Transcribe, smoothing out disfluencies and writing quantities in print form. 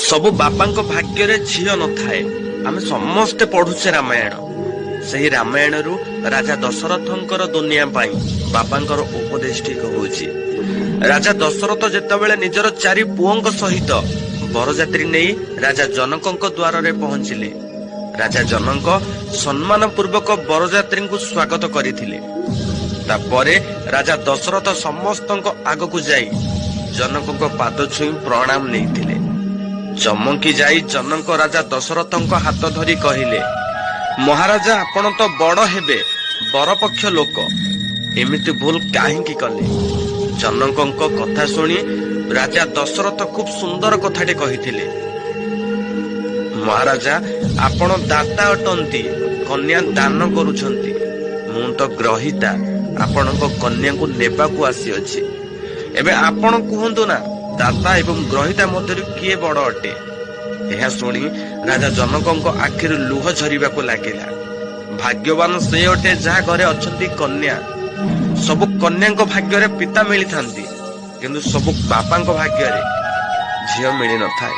ସବୁ ବାପାଙ୍କ ଭାଗ୍ୟରେ ଝିଅ ନଥାଏ। ଆମେ ସମସ୍ତେ ପଢୁଛେ ରାମାୟଣ। ସେହି ରାମାୟଣରୁ ରାଜା ଦଶରଥଙ୍କର ଦୁନିଆ ପାଇଁ ବାପାଙ୍କର ଉପଦେଶ ଠିକ ହଉଛି। ରାଜା ଦଶରଥ ଯେତେବେଳେ ନିଜର 4 ପୁଅଙ୍କ ସହିତ ବରଯାତ୍ରୀ ନେଇ ରାଜା ଜନକଙ୍କ ଦ୍ୱାରରେ ପହଞ୍ଚିଲେ, ରାଜା ଜନକ ସମ୍ମାନ ପୂର୍ବକ ବରଯାତ୍ରୀଙ୍କୁ ସ୍ୱାଗତ କରିଥିଲେ। ତାପରେ ରାଜା ଦଶରଥ ସମସ୍ତଙ୍କ ଆଗକୁ ଯାଇ ଜନକଙ୍କ ପାଦ ଛୁଇଁ ପ୍ରଣାମ ନେଇଥିଲେ। ଚମକି ଯାଇ ଜନକ ରାଜା ଦଶରଥଙ୍କ ହାତ ଧରି କହିଲେ, ମହାରାଜା ଆପଣ ତ ବଡ ହେବେ, ବରପକ୍ଷ ଲୋକ, ଏମିତି ଭୁଲ କାହିଁକି କଲେ? ଜନକଙ୍କ କଥା ଶୁଣି ରାଜା ଦଶରଥ ଖୁବ୍ ସୁନ୍ଦର କଥାଟେ କହିଥିଲେ। ମହାରାଜା ଆପଣ ଦାତା ଅଟନ୍ତି, କନ୍ୟା ଦାନ କରୁଛନ୍ତି। ମୁଁ ତ ଗ୍ରହିତା, ଆପଣଙ୍କ କନ୍ୟାକୁ ନେବାକୁ ଆସିଅଛି। ଏବେ ଆପଣ କୁହନ୍ତୁ ନା, ଦାତା ଏବଂ ଗ୍ରହିତା ମଧ୍ୟରୁ କିଏ ବଡ ଅଟେ? ଏହା ଶୁଣି ରାଜା ଜନକଙ୍କ ଆଖିରୁ ଲୁହ ଝରିବାକୁ ଲାଗିଲା। ଭାଗ୍ୟବାନ ସେ ଅଟେ ଯାହା ଘରେ ଅଛନ୍ତି କନ୍ୟା। ସବୁ କନ୍ୟାଙ୍କ ଭାଗ୍ୟରେ ପିତା ମିଳିଥାନ୍ତି, କିନ୍ତୁ ସବୁ ବାପାଙ୍କ ଭାଗ୍ୟରେ ଝିଅ ମିଳିନଥାଏ।